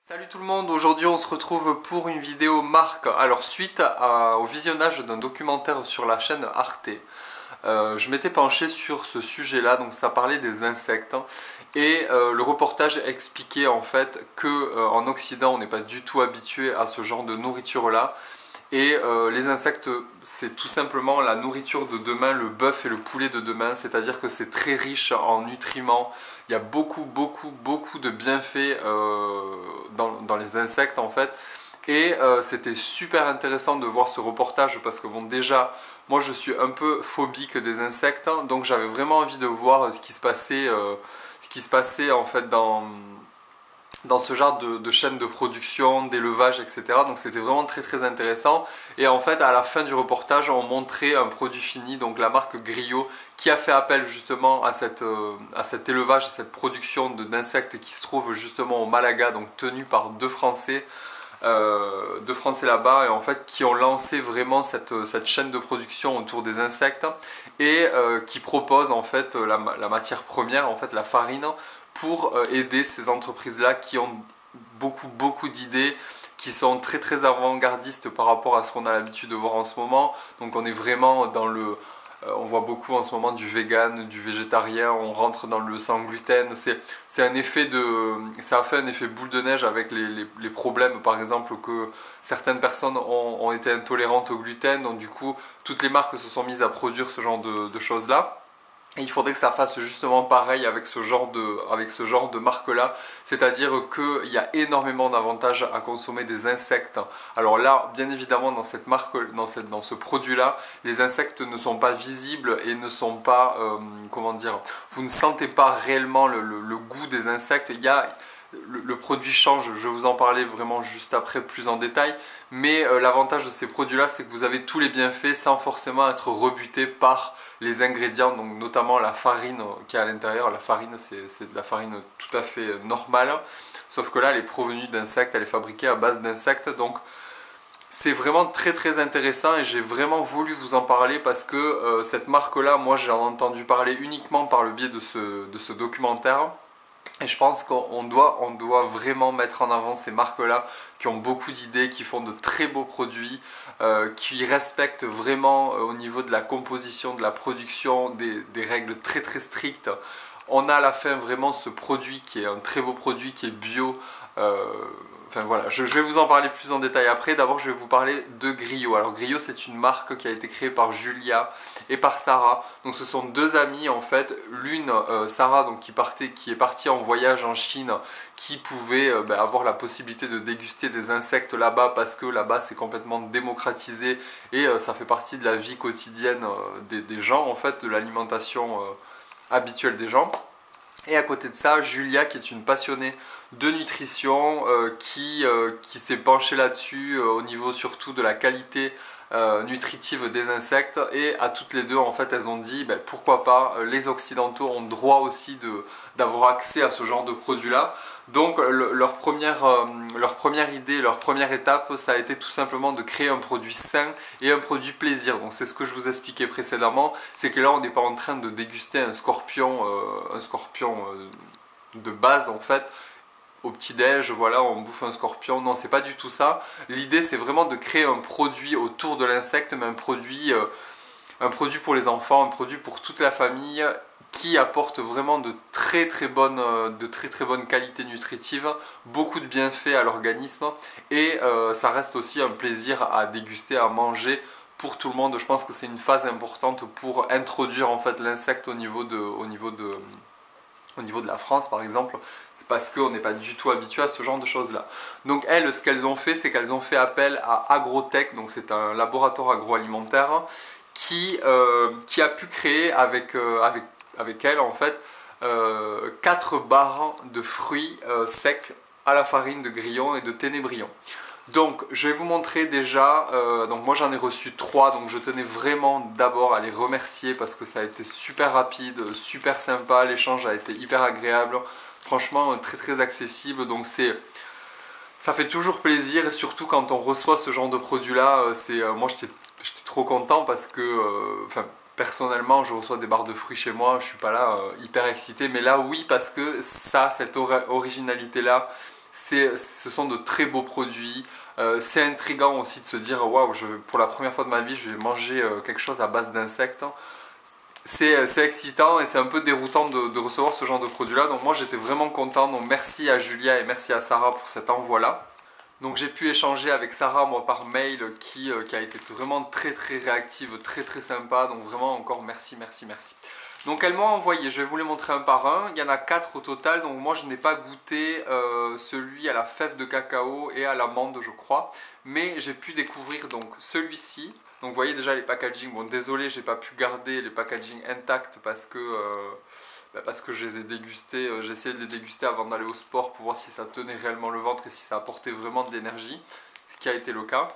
Salut tout le monde, aujourd'hui on se retrouve pour une vidéo marque. Alors suite au visionnage d'un documentaire sur la chaîne Arte, je m'étais penché sur ce sujet-là, donc ça parlait des insectes et le reportage expliquait en fait que en Occident on n'est pas du tout habitué à ce genre de nourriture-là. Et les insectes, c'est tout simplement la nourriture de demain, le bœuf et le poulet de demain, c'est-à-dire que c'est très riche en nutriments. Il y a beaucoup de bienfaits dans les insectes en fait. Et c'était super intéressant de voir ce reportage parce que bon déjà, moi je suis un peu phobique des insectes, donc j'avais vraiment envie de voir ce qui se passait en fait dans ce genre de chaîne de production, d'élevage, etc. Donc c'était vraiment très intéressant. Et en fait, à la fin du reportage, on montrait un produit fini, donc la marque Griot, qui a fait appel justement à cet élevage, à cette production d'insectes qui se trouve justement au Malaga, donc tenu par deux Français là-bas, et en fait qui ont lancé vraiment cette chaîne de production autour des insectes et qui proposent en fait la matière première, en fait la farine, pour aider ces entreprises-là qui ont beaucoup d'idées, qui sont très avant-gardistes par rapport à ce qu'on a l'habitude de voir en ce moment. Donc on est vraiment dans on voit beaucoup en ce moment du vegan, du végétarien, on rentre dans le sans gluten. Ça a fait un effet boule de neige avec les problèmes, par exemple, que certaines personnes ont été intolérantes au gluten. Donc du coup, toutes les marques se sont mises à produire ce genre de choses-là. Et il faudrait que ça fasse justement pareil avec ce genre de marque-là, c'est-à-dire qu'il y a énormément d'avantages à consommer des insectes. Alors là, bien évidemment, dans cette marque, dans ce produit-là, les insectes ne sont pas visibles et ne sont pas, comment dire, vous ne sentez pas réellement le goût des insectes. Le produit change, je vais vous en parler vraiment juste après plus en détail, mais l'avantage de ces produits-là, c'est que vous avez tous les bienfaits sans forcément être rebuté par les ingrédients, donc notamment la farine qui est à l'intérieur. La farine, c'est de la farine tout à fait normale, sauf que là, elle est provenue d'insectes, elle est fabriquée à base d'insectes, donc c'est vraiment très intéressant et j'ai vraiment voulu vous en parler parce que cette marque-là, moi j'ai entendu parler uniquement par le biais de ce documentaire. Et je pense qu'on doit vraiment mettre en avant ces marques-là qui ont beaucoup d'idées, qui font de très beaux produits, qui respectent vraiment au niveau de la composition, de la production, des règles très strictes. On a à la fin vraiment ce produit qui est un très beau produit, qui est bio. Enfin voilà, je vais vous en parler plus en détail après. D'abord, je vais vous parler de Griot. Alors Griot, c'est une marque qui a été créée par Julia et par Sarah. Donc ce sont deux amies en fait. L'une, Sarah, donc, qui est partie en voyage en Chine, qui pouvait avoir la possibilité de déguster des insectes là-bas parce que là-bas c'est complètement démocratisé et ça fait partie de la vie quotidienne des gens en fait, de l'alimentation habituelle des gens. Et à côté de ça, Julia, qui est une passionnée de nutrition, qui s'est penchée là-dessus au niveau surtout de la qualité nutritive des insectes. Et à toutes les deux, en fait, elles ont dit pourquoi pas, les Occidentaux ont droit aussi d'avoir accès à ce genre de produits-là. Donc leur première idée, leur première étape, ça a été tout simplement de créer un produit sain et un produit plaisir. Donc c'est ce que je vous expliquais précédemment, c'est que là on n'est pas en train de déguster un scorpion de base en fait. Au petit-déj, voilà, on bouffe un scorpion. Non, c'est pas du tout ça. L'idée, c'est vraiment de créer un produit autour de l'insecte, mais un produit pour les enfants, un produit pour toute la famille, qui apporte vraiment de très bonnes qualités nutritives, beaucoup de bienfaits à l'organisme, et ça reste aussi un plaisir à déguster, à manger pour tout le monde. Je pense que c'est une phase importante pour introduire en fait l'insecte au niveau de la France par exemple, parce qu'on n'est pas du tout habitué à ce genre de choses là. Donc elles, ce qu'elles ont fait, c'est qu'elles ont fait appel à Agrotech, donc c'est un laboratoire agroalimentaire qui a pu créer avec elles en fait 4 barres de fruits secs à la farine de grillon et de ténébrion. Donc je vais vous montrer déjà, donc moi j'en ai reçu 3, donc je tenais vraiment d'abord à les remercier parce que ça a été super rapide, super sympa, l'échange a été hyper agréable, franchement très accessible, donc ça fait toujours plaisir, et surtout quand on reçoit ce genre de produit là, moi j'étais trop content parce que, personnellement je reçois des barres de fruits chez moi, je suis pas là hyper excité, mais là oui, parce que ça, cette originalité là, Ce sont de très beaux produits. C'est intriguant aussi de se dire waouh, pour la première fois de ma vie, je vais manger quelque chose à base d'insectes. C'est excitant et c'est un peu déroutant de recevoir ce genre de produit là. Donc moi j'étais vraiment content. Donc merci à Julia et merci à Sarah pour cet envoi là. Donc j'ai pu échanger avec Sarah moi par mail qui a été vraiment très réactive, très sympa. Donc vraiment encore merci. Donc elle m'a envoyé, je vais vous les montrer un par un. Il y en a 4 au total. Donc moi je n'ai pas goûté celui à la fève de cacao et à l'amande je crois. Mais j'ai pu découvrir donc celui-ci. Donc vous voyez déjà les packaging. Bon désolé j'ai pas pu garder les packaging intacts parce que je les ai dégustés, j'ai essayé de les déguster avant d'aller au sport pour voir si ça tenait réellement le ventre et si ça apportait vraiment de l'énergie, ce qui a été le cas.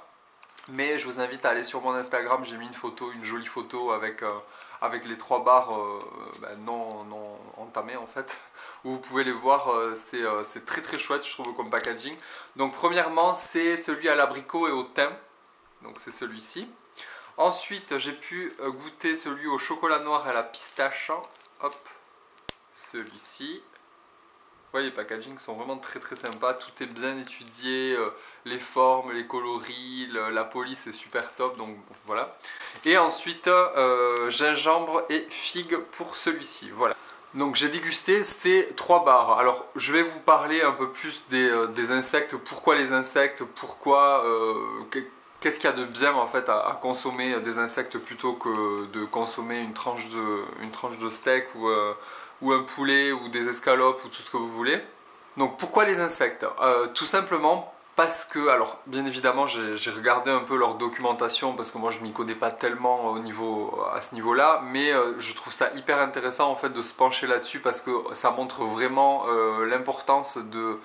Mais je vous invite à aller sur mon Instagram, j'ai mis une photo, une jolie photo avec les 3 barres non entamées en fait, où vous pouvez les voir, c'est très chouette je trouve comme packaging. Donc premièrement c'est celui à l'abricot et au thym, donc c'est celui-ci. Ensuite j'ai pu goûter celui au chocolat noir et à la pistache, hop. Celui-ci. Ouais, les packaging sont vraiment très sympas, tout est bien étudié, les formes, les coloris, la police est super top, donc voilà. Et ensuite, gingembre et figue pour celui-ci, voilà. Donc j'ai dégusté ces 3 barres. Alors je vais vous parler un peu plus des insectes, pourquoi les insectes, pourquoi... Qu'est-ce qu'il y a de bien en fait à consommer des insectes plutôt que de consommer une tranche de steak ou un poulet ou des escalopes ou tout ce que vous voulez. Donc pourquoi les insectes? Tout simplement parce que, alors bien évidemment j'ai regardé un peu leur documentation parce que moi je m'y connais pas tellement à ce niveau là, mais je trouve ça hyper intéressant en fait de se pencher là-dessus parce que ça montre vraiment l'importance de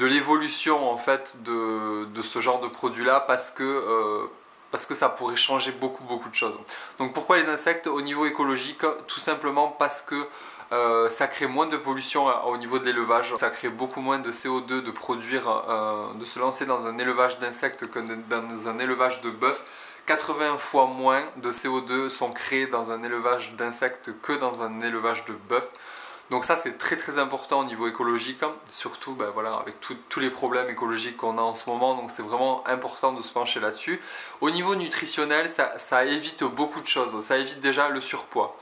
l'évolution en fait de ce genre de produit là parce que ça pourrait changer beaucoup de choses. Donc pourquoi les insectes au niveau écologique? Tout simplement parce que ça crée moins de pollution au niveau de l'élevage, ça crée beaucoup moins de CO2 de produire, de se lancer dans un élevage d'insectes que dans un élevage de bœuf. 80 fois moins de CO2 sont créés dans un élevage d'insectes que dans un élevage de bœuf. Donc ça c'est très important au niveau écologique, surtout voilà, avec tous les problèmes écologiques qu'on a en ce moment, donc c'est vraiment important de se pencher là-dessus. Au niveau nutritionnel, ça évite beaucoup de choses, ça évite déjà le surpoids.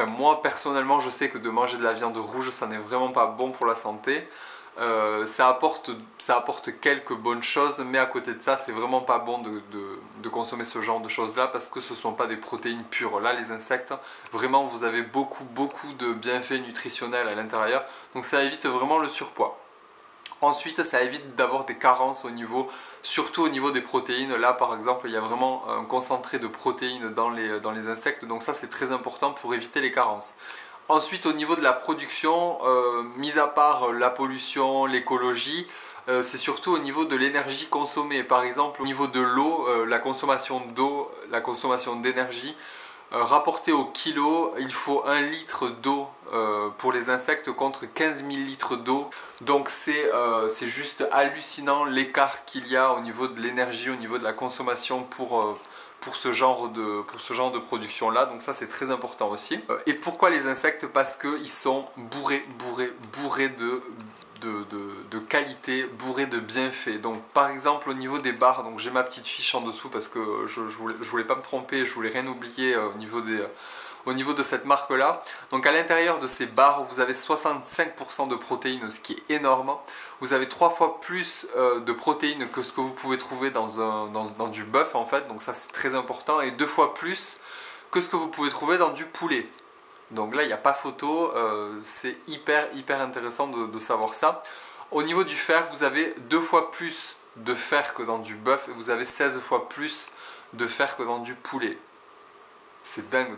Moi personnellement je sais que de manger de la viande rouge ça n'est vraiment pas bon pour la santé. Ça apporte quelques bonnes choses, mais à côté de ça c'est vraiment pas bon de consommer ce genre de choses là parce que ce ne sont pas des protéines pures. Là les insectes, vraiment vous avez beaucoup de bienfaits nutritionnels à l'intérieur, donc ça évite vraiment le surpoids. Ensuite, ça évite d'avoir des carences surtout au niveau des protéines. Là, par exemple, il y a vraiment un concentré de protéines dans les insectes. Donc ça, c'est très important pour éviter les carences. Ensuite, au niveau de la production, mis à part la pollution, l'écologie, c'est surtout au niveau de l'énergie consommée. Par exemple, au niveau de l'eau, la consommation d'eau, la consommation d'énergie, rapporté au kilo, il faut 1 litre d'eau pour les insectes contre 15 000 litres d'eau. Donc c'est juste hallucinant l'écart qu'il y a au niveau de l'énergie, au niveau de la consommation pour ce genre de production là. Donc ça c'est très important aussi. Et pourquoi les insectes? Parce qu'ils sont bourrés de qualité, bourré de bienfaits. Donc par exemple au niveau des barres, donc j'ai ma petite fiche en dessous parce que je voulais pas me tromper, je voulais rien oublier au niveau de cette marque là. Donc à l'intérieur de ces barres vous avez 65% de protéines, ce qui est énorme. Vous avez 3 fois plus de protéines que ce que vous pouvez trouver dans du bœuf en fait, donc ça c'est très important, et 2 fois plus que ce que vous pouvez trouver dans du poulet. Donc là il n'y a pas photo, c'est hyper intéressant de savoir ça. Au niveau du fer, vous avez 2 fois plus de fer que dans du bœuf et vous avez 16 fois plus de fer que dans du poulet. C'est dingue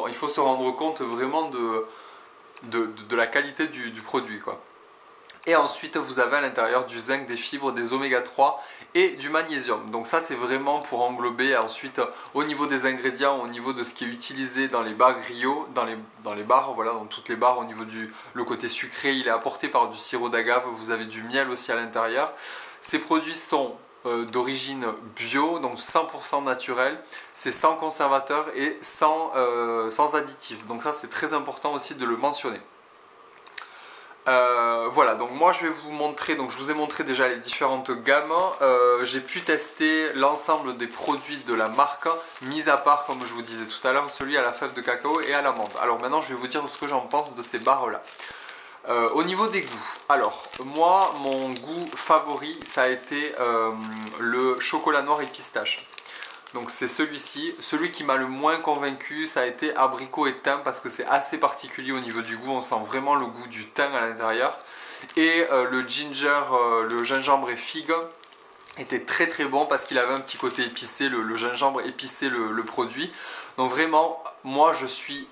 il faut se rendre compte vraiment de la qualité du produit quoi. Et ensuite vous avez à l'intérieur du zinc, des fibres, des oméga 3 et du magnésium. Donc ça c'est vraiment pour englober ensuite au niveau des ingrédients, au niveau de ce qui est utilisé dans les bars griots, dans les bars, voilà, dans toutes les bars. Au niveau le côté sucré, il est apporté par du sirop d'agave, vous avez du miel aussi à l'intérieur. Ces produits sont d'origine bio, donc 100% naturel, c'est sans conservateur et sans additifs. Donc ça c'est très important aussi de le mentionner. Voilà, donc moi je vais vous montrer, donc je vous ai montré déjà les différentes gammes. J'ai pu tester l'ensemble des produits de la marque, mis à part, comme je vous disais tout à l'heure, celui à la fève de cacao et à l'amande. Alors maintenant je vais vous dire ce que j'en pense de ces barres là. Au niveau des goûts, alors moi mon goût favori ça a été le chocolat noir et pistache. Donc c'est celui-ci. Celui qui m'a le moins convaincu, ça a été abricot et thym parce que c'est assez particulier au niveau du goût. On sent vraiment le goût du thym à l'intérieur. Et le ginger, le gingembre et figue était très très bon parce qu'il avait un petit côté épicé, le gingembre épicé le produit. Donc vraiment, moi je suis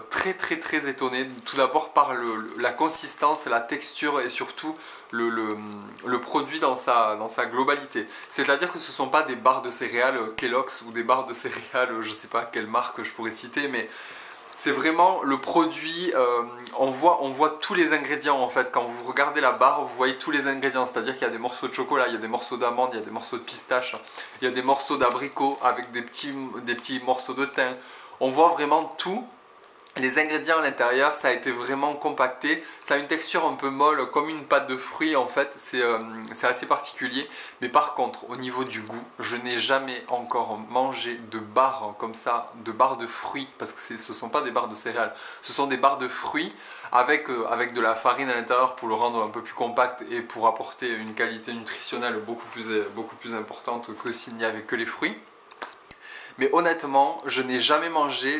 très étonné. Tout d'abord par la consistance, la texture et surtout le produit dans sa globalité. C'est-à-dire que ce ne sont pas des barres de céréales Kellogg's ou des barres de céréales, je ne sais pas quelle marque je pourrais citer, mais c'est vraiment le produit, on voit tous les ingrédients en fait. Quand vous regardez la barre, vous voyez tous les ingrédients. C'est-à-dire qu'il y a des morceaux de chocolat, il y a des morceaux d'amande, il y a des morceaux de pistache, il y a des morceaux d'abricot avec des petits morceaux de thym. On voit vraiment tout. Les ingrédients à l'intérieur, ça a été vraiment compacté. Ça a une texture un peu molle, comme une pâte de fruits en fait. C'est assez particulier. Mais par contre, au niveau du goût, je n'ai jamais encore mangé de barres comme ça, de barres de fruits. Parce que ce ne sont pas des barres de céréales. Ce sont des barres de fruits avec de la farine à l'intérieur pour le rendre un peu plus compact et pour apporter une qualité nutritionnelle beaucoup plus importante que s'il n'y avait que les fruits. Mais honnêtement, je n'ai jamais mangé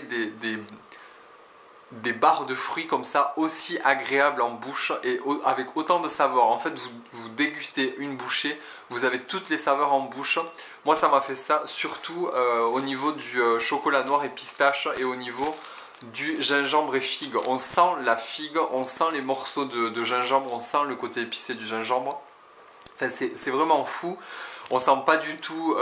des barres de fruits comme ça aussi agréables en bouche et avec autant de saveurs. En fait, vous dégustez une bouchée, vous avez toutes les saveurs en bouche. Moi, ça m'a fait ça surtout au niveau du chocolat noir et pistache et au niveau du gingembre et figue. On sent la figue, on sent les morceaux de gingembre, on sent le côté épicé du gingembre. Enfin, c'est vraiment fou. On sent pas du tout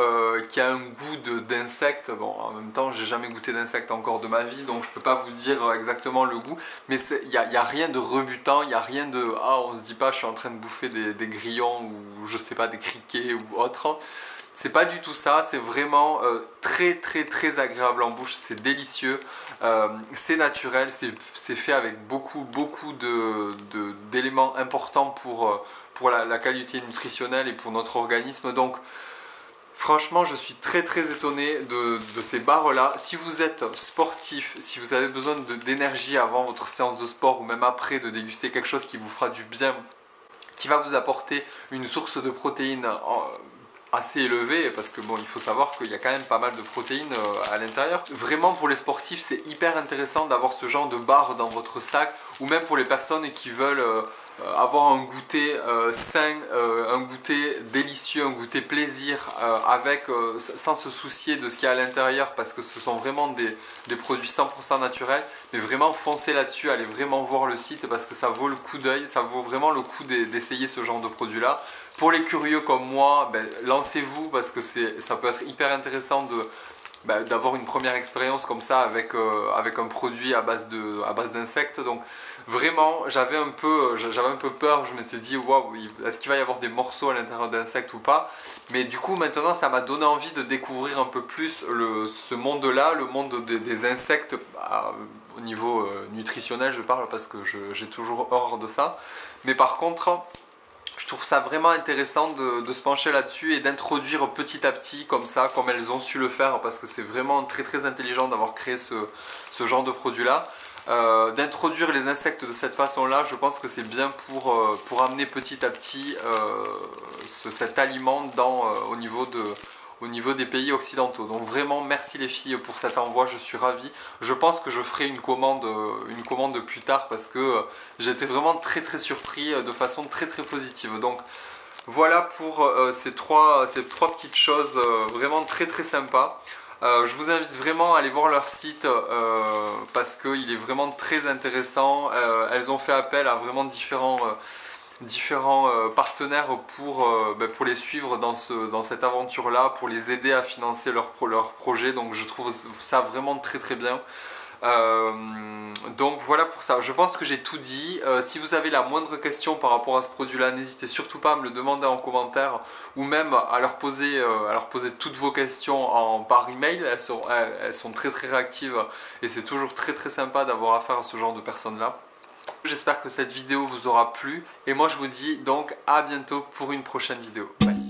qu'il y a un goût d'insecte. Bon, en même temps, j'ai jamais goûté d'insecte encore de ma vie, donc je peux pas vous dire exactement le goût. Mais il y a rien de rebutant, il y a rien de ah, on se dit pas je suis en train de bouffer des grillons ou je sais pas des criquets ou autre. C'est pas du tout ça, c'est vraiment très agréable en bouche, c'est délicieux, c'est naturel, c'est fait avec beaucoup d'éléments importants pour la qualité nutritionnelle et pour notre organisme. Donc franchement, je suis très étonné de ces barres là. Si vous êtes sportif, si vous avez besoin d'énergie avant votre séance de sport ou même après, de déguster quelque chose qui vous fera du bien, qui va vous apporter une source de protéines assez élevé parce que bon, il faut savoir qu'il y a quand même pas mal de protéines à l'intérieur. Vraiment pour les sportifs, c'est hyper intéressant d'avoir ce genre de barre dans votre sac, ou même pour les personnes qui veulent avoir un goûter sain, un goûter délicieux, un goûter plaisir sans se soucier de ce qu'il y a à l'intérieur parce que ce sont vraiment des produits 100% naturels. Mais vraiment foncez là-dessus, allez vraiment voir le site parce que ça vaut le coup d'œil, ça vaut vraiment le coup d'essayer ce genre de produit là. Pour les curieux comme moi, ben, lancez-vous parce que ça peut être hyper intéressant d'avoir une première expérience comme ça avec un produit à base d'insectes. Donc vraiment, j'avais un peu peur, je m'étais dit waouh, est-ce qu'il va y avoir des morceaux à l'intérieur d'insectes ou pas? Mais du coup maintenant ça m'a donné envie de découvrir un peu plus ce monde-là, le monde des insectes au niveau nutritionnel je parle parce que j'ai toujours horreur de ça. Mais par contre, je trouve ça vraiment intéressant de se pencher là-dessus et d'introduire petit à petit comme ça, comme elles ont su le faire, parce que c'est vraiment très intelligent d'avoir créé ce genre de produit-là. D'introduire les insectes de cette façon-là, je pense que c'est bien pour amener petit à petit cet aliment au niveau des pays occidentaux. Donc vraiment merci les filles pour cet envoi, je suis ravi. Je pense que je ferai une commande plus tard parce que j'ai été vraiment très surpris de façon très positive. Donc voilà pour ces trois petites choses vraiment très sympas. Je vous invite vraiment à aller voir leur site parce qu'il est vraiment très intéressant. Elles ont fait appel à vraiment différents partenaires pour les suivre dans cette aventure là, pour les aider à financer leur projet. Donc je trouve ça vraiment très bien. Donc voilà pour ça, je pense que j'ai tout dit. Si vous avez la moindre question par rapport à ce produit là, n'hésitez surtout pas à me le demander en commentaire ou même à leur poser toutes vos questions par email. Elles sont très réactives et c'est toujours très sympa d'avoir affaire à ce genre de personnes là. J'espère que cette vidéo vous aura plu et moi je vous dis donc à bientôt pour une prochaine vidéo. Bye.